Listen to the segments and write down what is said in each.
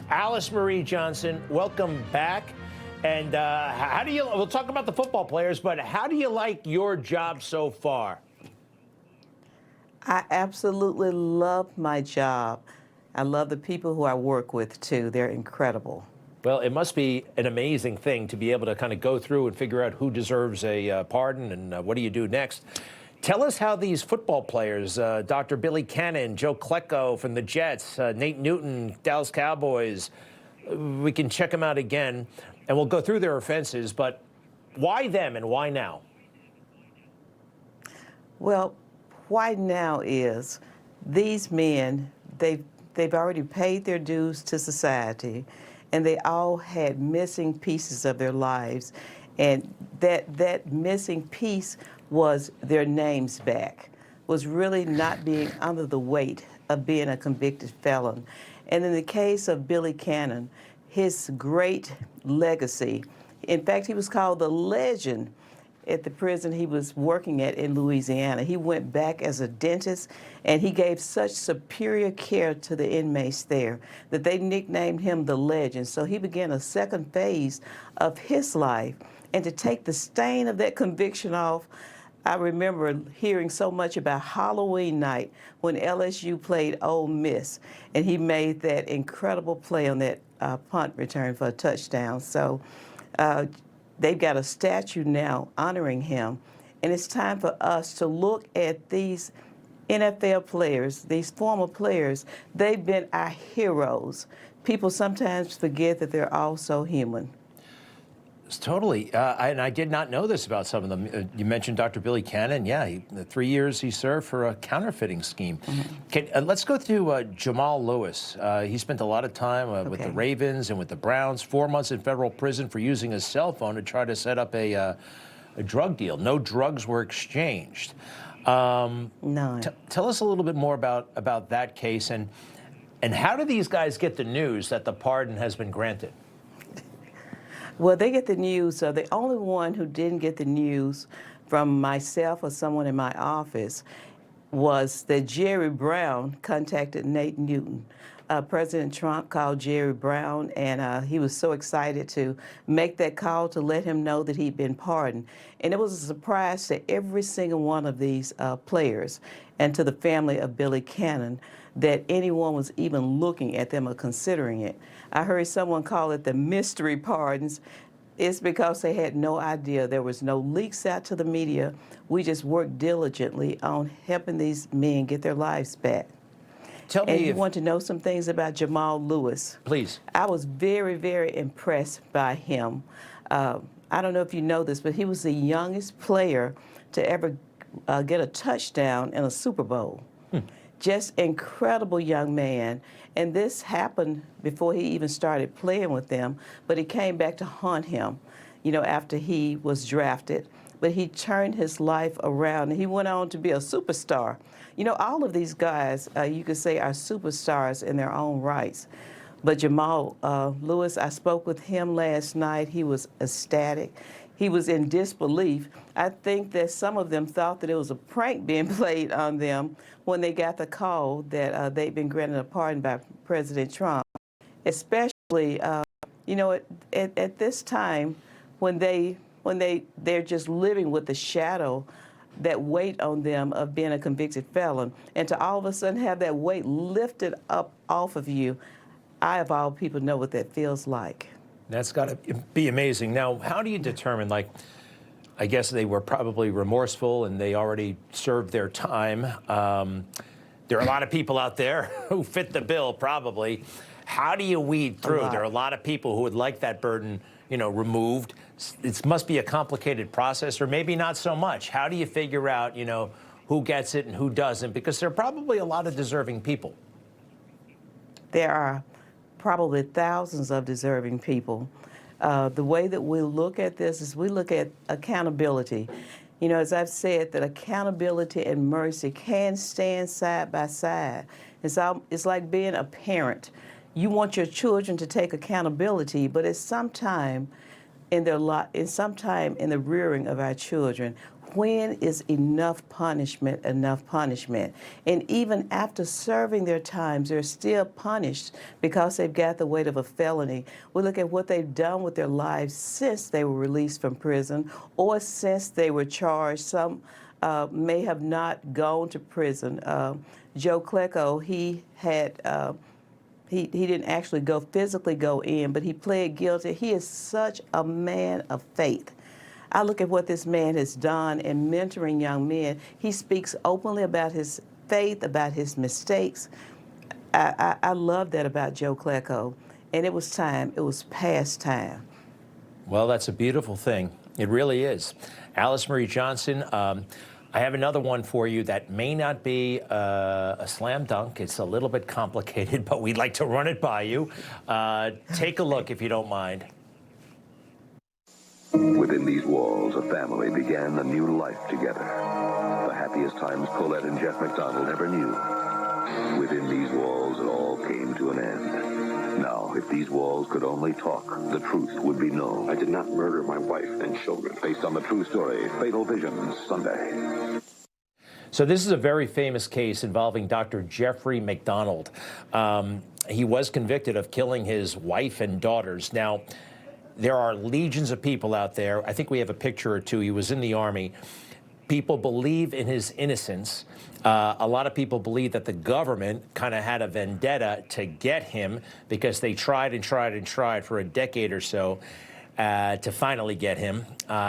Alice Marie Johnson, welcome back. And we'll talk about the football players, but how do you like your job so far? I absolutely love my job. I love the people who I work with, too. They're incredible. Well, it must be an amazing thing to be able to kind of go through and figure out who deserves a pardon and what do you do next. Tell us how these football players, Dr. Billy Cannon, Joe Klecko from the Jets, Nate Newton, Dallas Cowboys, we can check them out again, and we'll go through their offenses, but why them and why now? Well, why now is these men, they've already paid their dues to society, and they all had missing pieces of their lives, and that missing piece was their names back, was really not being under the weight of being a convicted felon. And in the case of Billy Cannon, his great legacy, in fact, he was called the legend at the prison he was working at in Louisiana. He went back as a dentist, and he gave such superior care to the inmates there that they nicknamed him the legend. So he began a second phase of his life. And to take the stain of that conviction off, I remember hearing so much about Halloween night when LSU played Ole Miss, and he made that incredible play on that punt return for a touchdown. So they've got a statue now honoring him, and it's time for us to look at these NFL players, these former players. They've been our heroes. People sometimes forget that they're also human. Totally. And I did not know this about some of them. You mentioned Dr. Billy Cannon. Yeah, the 3 years he served for a counterfeiting scheme. Mm-hmm. Let's go through Jamal Lewis. He spent a lot of time with the Ravens and with the Browns, 4 months in federal prison for using his cell phone to try to set up a drug deal. No drugs were exchanged. None. Tell us a little bit more about that case, and how do these guys get the news that the pardon has been granted? Well, they get the news. The only one who didn't get the news from myself or someone in my office was that Jerry Brown contacted Nate Newton. President Trump called Jerry Brown, and he was so excited to make that call to let him know that he'd been pardoned. And it was a surprise to every single one of these players and to the family of Billy Cannon that anyone was even looking at them or considering it. I heard someone call it the mystery pardons. It's because they had no idea. There was no leaks out to the media. We just worked diligently on helping these men get their lives back. Tell me, and you want to know some things about Jamal Lewis? Please. I was very, very impressed by him. I don't know if you know this, but he was the youngest player to ever get a touchdown in a Super Bowl. Just incredible young man. And this happened before he even started playing with them, but he came back to haunt him, after he was drafted. But he turned his life around, and he went on to be a superstar. All of these guys, you could say, are superstars in their own rights. But Jamal Lewis, I spoke with him last night. He was ecstatic. He was in disbelief. I think that some of them thought that it was a prank being played on them when they got the call that they'd been granted a pardon by President Trump, especially, at this time when they're just living with the shadow, that weight on them of being a convicted felon, and to all of a sudden have that weight lifted up off of you. I, of all people, know what that feels like. That's got to be amazing. Now, how do you determine, I guess they were probably remorseful and they already served their time. There are a lot of people out there who fit the bill, probably. How do you weed through? There are a lot of people who would like that burden, removed. It must be a complicated process, or maybe not so much. How do you figure out, who gets it and who doesn't? Because there are probably a lot of deserving people. There are probably thousands of deserving people. The way that we look at this is we look at accountability. As I've said, that accountability and mercy can stand side by side. It's like being a parent. You want your children to take accountability, but it's sometime in the rearing of our children when is enough punishment enough punishment? And even after serving their times, they're still punished because they've got the weight of a felony. We look at what they've done with their lives since they were released from prison or since they were charged. Some may have not gone to prison. Joe Klecko, he didn't actually physically go in, but he pled guilty. He is such a man of faith. I look at what this man has done in mentoring young men. He speaks openly about his faith, about his mistakes. I love that about Joe Klecko. And it was time. It was past time. Well, that's a beautiful thing. It really is. Alice Marie Johnson, I have another one for you that may not be a slam dunk. It's a little bit complicated, but we'd like to run it by you. Take a look, if you don't mind. Within these walls, a family began a new life together. The happiest times Colette and Jeff MacDonald ever knew. Within these walls, it all came to an end. Now, if these walls could only talk, the truth would be known. I did not murder my wife and children. Based on the true story, Fatal Visions, Sunday. So this is a very famous case involving Dr. Jeffrey MacDonald. He was convicted of killing his wife and daughters. Now, there are legions of people out there. I think we have a picture or two. He was in the Army. People believe in his innocence. A lot of people believe that the government kind of had a vendetta to get him because they tried and tried and tried for a decade or so to finally get him.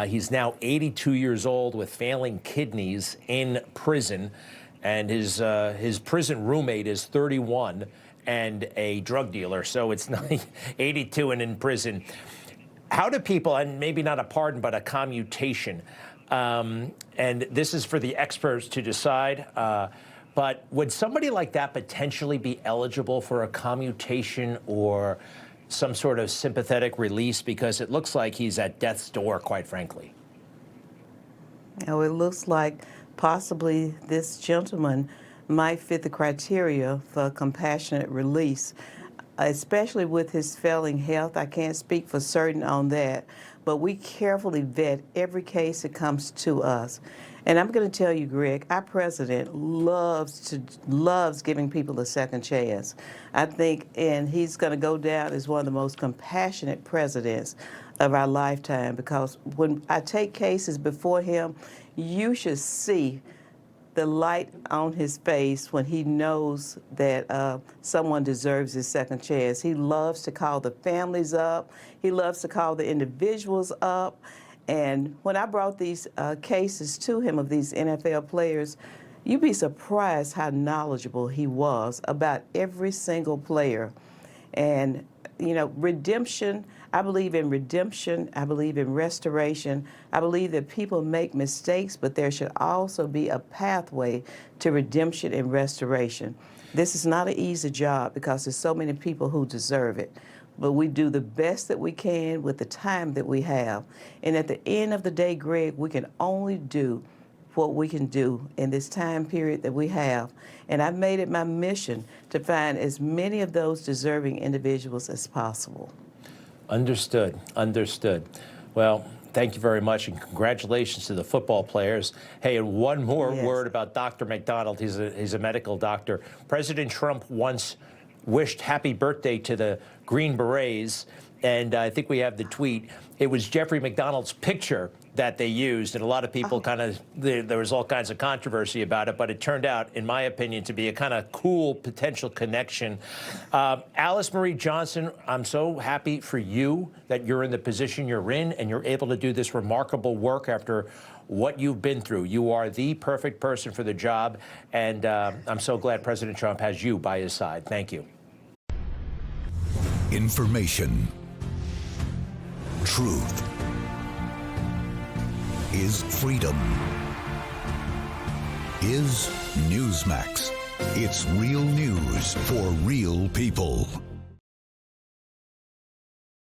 He's now 82 years old with failing kidneys in prison, and his prison roommate is 31 and a drug dealer. So it's 82 and in prison. How do people, and maybe not a pardon, but a commutation, and this is for the experts to decide, but would somebody like that potentially be eligible for a commutation or some sort of sympathetic release? Because it looks like he's at death's door, quite frankly. It looks like possibly this gentleman might fit the criteria for compassionate release, especially with his failing health. I can't speak for certain on that, but we carefully vet every case that comes to us. And I'm going to tell you, Greg, our president loves giving people a second chance. I think, and he's going to go down as one of the most compassionate presidents of our lifetime, because when I take cases before him, you should see the light on his face when he knows that someone deserves his second chance. He loves to call the families up. He loves to call the individuals up. And when I brought these cases to him of these NFL players, you'd be surprised how knowledgeable he was about every single player. And, you know, redemption, I believe in redemption. I believe in restoration. I believe that people make mistakes, but there should also be a pathway to redemption and restoration. This is not an easy job because there's so many people who deserve it. But we do the best that we can with the time that we have. And at the end of the day, Greg, we can only do what we can do in this time period that we have. And I've made it my mission to find as many of those deserving individuals as possible. Understood. Understood. Well, thank you very much, and congratulations to the football players. Hey, and one more word about Dr. MacDonald. He's a medical doctor. President Trump once wished happy birthday to the Green Berets, and I think we have the tweet. It was Jeffrey MacDonald's picture that they used, and a lot of people there was all kinds of controversy about it, but it turned out, in my opinion, to be a kind of cool potential connection. Alice Marie Johnson, I'm so happy for you that you're in the position you're in and you're able to do this remarkable work after what you've been through. You are the perfect person for the job, and I'm so glad President Trump has you by his side. Thank you. Information. Truth is freedom. Is Newsmax. It's real news for real people.